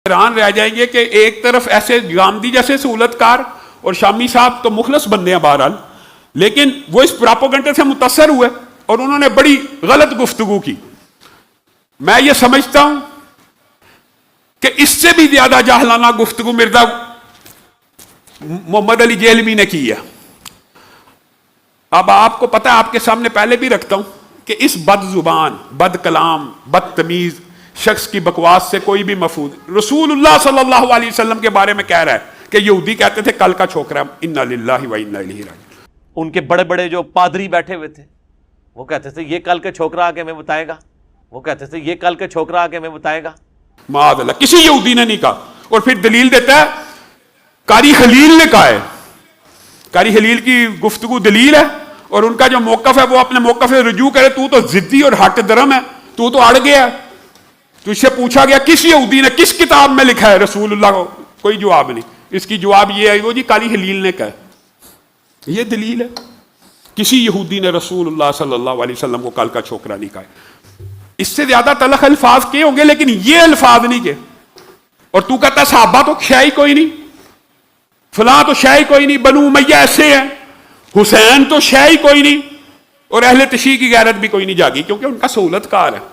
حیران رہ جائیں گے کہ ایک طرف ایسے گامدی جیسے سہولت کار اور شامی صاحب تو مخلص بندے ہیں بہرحال، لیکن وہ اس پراپوگنڈے سے متاثر ہوئے اور انہوں نے بڑی غلط گفتگو کی۔ میں یہ سمجھتا ہوں کہ اس سے بھی زیادہ جاہلانہ گفتگو مرزا محمد علی جہلمی نے کی ہے۔ اب آپ کو پتہ ہے، آپ کے سامنے پہلے بھی رکھتا ہوں کہ اس بد زبان، بد کلام، بد تمیز شخص کی بکواس سے کوئی بھی محفوظ۔ رسول اللہ صلی اللہ علیہ وسلم کے بارے میں کہہ رہا ہے کہ یہودی کہتے تھے کل کا چھوکرا، انا للہ و انا الیہ راجعون۔ ان کے بڑے بڑے جو پادری بیٹھے ہوئے تھے وہ کہتے تھے یہ کل کے چھوکرا آ کے ہمیں بتائے گا، وہ کہتے تھے یہ کل کے چھوکرا آ کے ہمیں بتائے گا۔ معاذ اللہ، کسی یہودی نے نہیں کہا۔ اور پھر دلیل دیتا ہے، قاری خلیل نے کہا ہے۔ قاری خلیل کی گفتگو دلیل ہے، اور ان کا جو موقف ہے وہ اپنے موقف سے رجوع کرے۔ تو ضدی اور ہٹ درم ہے، تو اڑ گیا۔ تو اس سے پوچھا گیا کس یہودی نے کس کتاب میں لکھا ہے رسول اللہ کو؟ کوئی جواب نہیں۔ اس کی جواب یہ ہے وہ جی قاری خلیل نے کہا۔ یہ دلیل ہے، کسی یہودی نے رسول اللہ صلی اللہ علیہ وسلم کو کل کا چھوکرا نہیں کہا۔ اس سے زیادہ تلخ الفاظ کے ہوں گے، لیکن یہ الفاظ نہیں کے۔ اور تو کہتا صحابہ تو شیعی کوئی نہیں، فلاں تو شیعی کوئی نہیں، بنو امیہ ایسے ہیں، حسین تو شیعی کوئی نہیں، اور اہل تشیع کی غیرت بھی کوئی نہیں جاگی کیونکہ ان کا سہولت کار ہے۔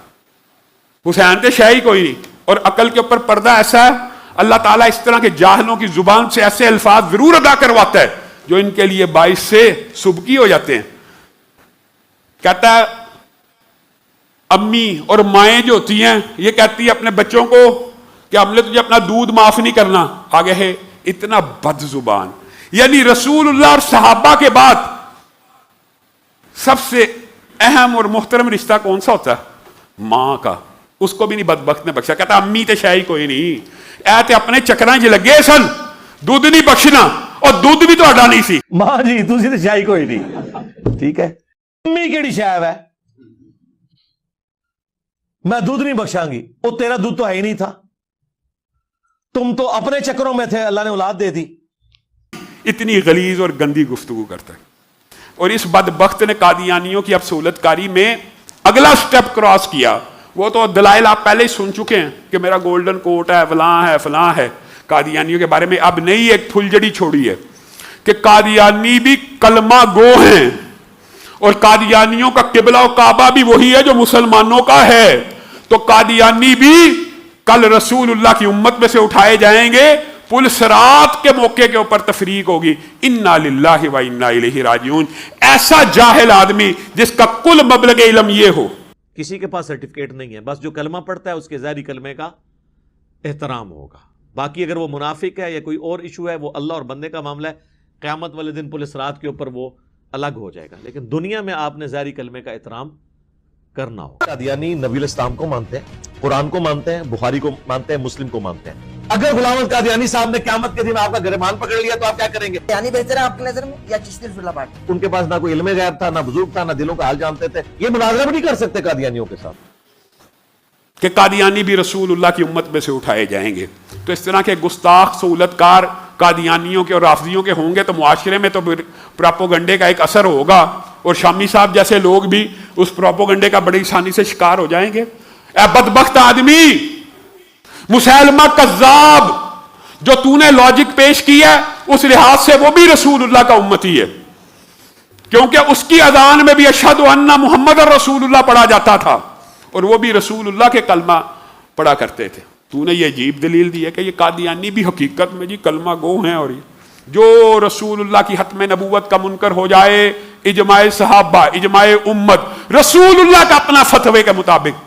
حسین تو شیعی کوئی نہیں، اور عقل کے اوپر پردہ ایسا ہے، اللہ تعالیٰ اس طرح کے جاہلوں کی زبان سے ایسے الفاظ ضرور ادا کرواتا ہے جو ان کے لیے باعث سے سبکی ہو جاتے ہیں۔ کہتا ہے امی اور مائیں جو ہوتی ہیں یہ کہتی ہے اپنے بچوں کو کہ ہم نے تجھے اپنا دودھ معاف نہیں کرنا، آگے ہے اتنا بد زبان۔ یعنی رسول اللہ اور صحابہ کے بعد سب سے اہم اور محترم رشتہ کون سا ہوتا ہے؟ ماں کا۔ اس کو بھی نہیں بدبخت نے بخشا۔ کہتا امی تے شاہی کوئی نہیں، اے تے اپنے چکراں جی لگے سن، دودھ نہیں بخشنا، اور دودھ بھی تو اڈا نہیں سی۔ ماں جی تسی تے شاہی کوئی نہیں، ٹھیک ہے، امی کیڑی شاہ ہے میں دودھ نہیں بخشاں گی، وہ تیرا دودھ تو ہے ہی نہیں تھا، تم تو اپنے چکروں میں تھے، اللہ نے اولاد دے دی۔ اتنی غلیظ اور گندی گفتگو کرتا ہے۔ اور اس بدبخت نے قادیانیوں کی اب سہولت کاری میں اگلا سٹیپ کراس کیا۔ وہ تو دلائل آپ پہلے ہی سن چکے ہیں کہ میرا گولڈن کوٹ ہے، فلاں ہے، فلاں ہے۔ قادیانیوں کے بارے میں اب نئی ایک پھلجڑی چھوڑی ہے کہ قادیانی بھی کلمہ گو ہیں، اور قادیانیوں کا قبلہ و کعبہ بھی وہی ہے جو مسلمانوں کا ہے۔ تو قادیانی بھی کل رسول اللہ کی امت میں سے اٹھائے جائیں گے، پل صراط کے موقع کے اوپر تفریق ہوگی۔ انا للہ و انا الیہ راجعون۔ ایسا جاہل آدمی جس کا کل مبلغ علم یہ ہو، کسی کے پاس سرٹیفکیٹ نہیں ہے، بس جو کلمہ پڑھتا ہے اس کے ظاہری کلمے کا احترام ہوگا، باقی اگر وہ منافق ہے یا کوئی اور ایشو ہے وہ اللہ اور بندے کا معاملہ ہے، قیامت والے دن پولیس رات کے اوپر وہ الگ ہو جائے گا، لیکن دنیا میں آپ نے ظاہری کلمے کا احترام کرنا ہوگا۔ قادیانی نبی الاسلام کو مانتے ہیں، قرآن کو مانتے ہیں، بخاری کو مانتے ہیں، مسلم کو مانتے ہیں۔ اگر غلام احمد قادیانی صاحب نے قیامت کے دن آپ کا گریبان پکڑ لیا تو آپ کیا کریں گے؟ قادیانی بہتر ہے آپ کی نظر میں یا چشتی رسول اللہ پاک؟ ان کے پاس نہ کوئی علم غیب تھا، نہ بزرگ تھا، نہ دلوں کا حال جانتے تھے، یہ مناظرہ بھی نہیں کر سکتے قادیانیوں کے ساتھ کہ قادیانی بھی رسول اللہ کی امت میں سے اٹھائے جائیں گے۔ تو اس طرح کے گستاخ سہولت کار قادیانیوں کے اور رافضیوں کے ہوں گے تو معاشرے میں تو پراپوگنڈے کا ایک اثر ہوگا، اور شامی صاحب جیسے لوگ بھی اس پراپوگنڈے کا بڑی آسانی سے شکار ہو جائیں گے۔ اے بدبخت آدمی، مسیلمہ کذاب، جو تو نے لاجک پیش کیا اس لحاظ سے وہ بھی رسول اللہ کا امتی ہے، کیونکہ اس کی اذان میں بھی اشہد ان محمد رسول اللہ پڑھا جاتا تھا، اور وہ بھی رسول اللہ کے کلمہ پڑھا کرتے تھے۔ تو نے یہ عجیب دلیل دی ہے کہ یہ قادیانی بھی حقیقت میں جی کلمہ گو ہیں، اور یہ جو رسول اللہ کی ختم نبوت کا منکر ہو جائے، اجماع صحابہ، اجماع امت، رسول اللہ کا اپنا فتوے کے مطابق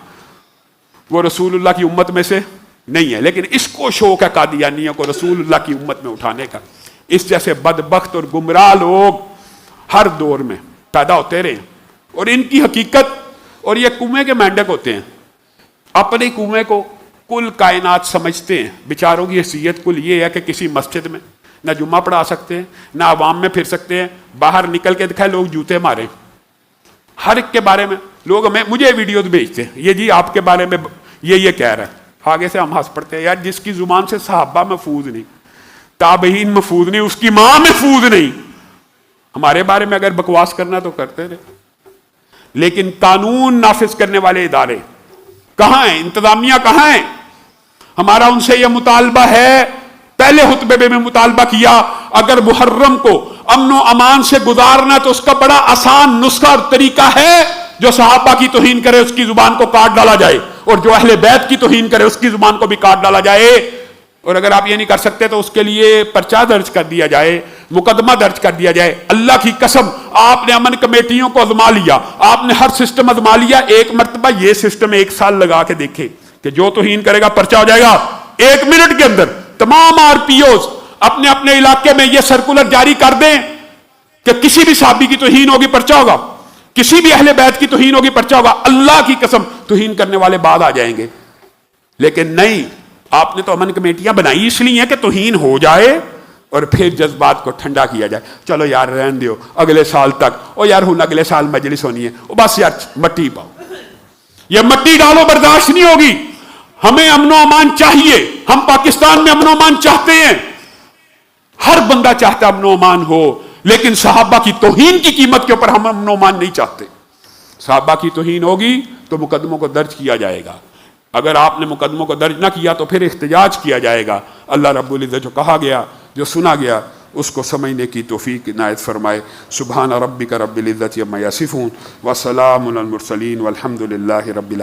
وہ رسول اللہ کی امت میں سے نہیں ہے، لیکن اس کو شوق ہے قادیانیوں کو رسول اللہ کی امت میں اٹھانے کا۔ اس جیسے بدبخت اور گمراہ لوگ ہر دور میں پیدا ہوتے رہے، اور ان کی حقیقت، اور یہ کنویں کے مینڈک ہوتے ہیں، اپنے کنویں کو کل کائنات سمجھتے ہیں۔ بیچاروں کی حیثیت کل یہ ہے کہ کسی مسجد میں نہ جمعہ پڑھا سکتے ہیں، نہ عوام میں پھر سکتے ہیں، باہر نکل کے دکھائے لوگ جوتے مارے۔ ہر ایک کے بارے میں لوگ مجھے ویڈیوز بھیجتے ہیں، یہ جی آپ کے بارے میں یہ کہہ رہا ہے، آگے سے ہم ہنس پڑتے ہیں، یار جس کی زبان سے صحابہ محفوظ نہیں، تابعین محفوظ نہیں، اس کی ماں محفوظ نہیں، ہمارے بارے میں اگر بکواس کرنا تو کرتے رہے۔ لیکن قانون نافذ کرنے والے ادارے کہاں ہیں؟ انتظامیہ کہاں ہیں؟ ہمارا ان سے یہ مطالبہ ہے، پہلے خطبے میں مطالبہ کیا، اگر محرم کو امن و امان سے گزارنا تو اس کا بڑا آسان نسخہ اور طریقہ ہے، جو صحابہ کی توہین کرے اس کی زبان کو کاٹ ڈالا جائے، اور جو اہل بیت کی توہین کرے اس کی زبان کو بھی کاٹ ڈالا جائے۔ اور اگر آپ یہ نہیں کر سکتے تو اس کے لیے پرچہ درج کر دیا جائے، مقدمہ درج کر دیا جائے۔ اللہ کی قسم، آپ نے امن کمیٹیوں کو آزما لیا، آپ نے ہر سسٹم آزما لیا، ایک مرتبہ یہ سسٹم 1 سال لگا کے دیکھے کہ جو توہین کرے گا پرچہ ہو جائے گا 1 منٹ کے اندر۔ تمام RPOs اپنے اپنے علاقے میں یہ سرکولر جاری کر دیں کہ کسی بھی صحابی کی توہین ہوگی پرچہ ہوگا، کسی بھی اہل بیت کی توہین ہوگی پرچہ ہوگا۔ اللہ کی قسم توہین کرنے والے بعد آ جائیں گے، لیکن نہیں، آپ نے تو امن کمیٹیاں بنائی اس لیے ہیں کہ توہین ہو جائے اور پھر جذبات کو ٹھنڈا کیا جائے۔ چلو یار رہن دیو اگلے سال تک، او یار ہن اگلے سال مجلس ہونی ہے، او بس یار مٹی پاؤ، یہ مٹی ڈالو، برداشت نہیں ہوگی۔ ہمیں امن و امان چاہیے، ہم پاکستان میں امن و امان چاہتے ہیں، ہر بندہ چاہتا امن و امان ہو، لیکن صحابہ کی توہین کی قیمت کے اوپر ہم امن و امان نہیں چاہتے۔ صحابہ کی توہین ہوگی تو مقدموں کو درج کیا جائے گا، اگر آپ نے مقدموں کو درج نہ کیا تو پھر احتجاج کیا جائے گا۔ اللہ رب العزت جو کہا گیا، جو سنا گیا، اس کو سمجھنے کی توفیق عنایت فرمائے۔ سبحان ربک رب العزت عما یصفون وسلام علی المرسلین والحمد للہ رب العالمین۔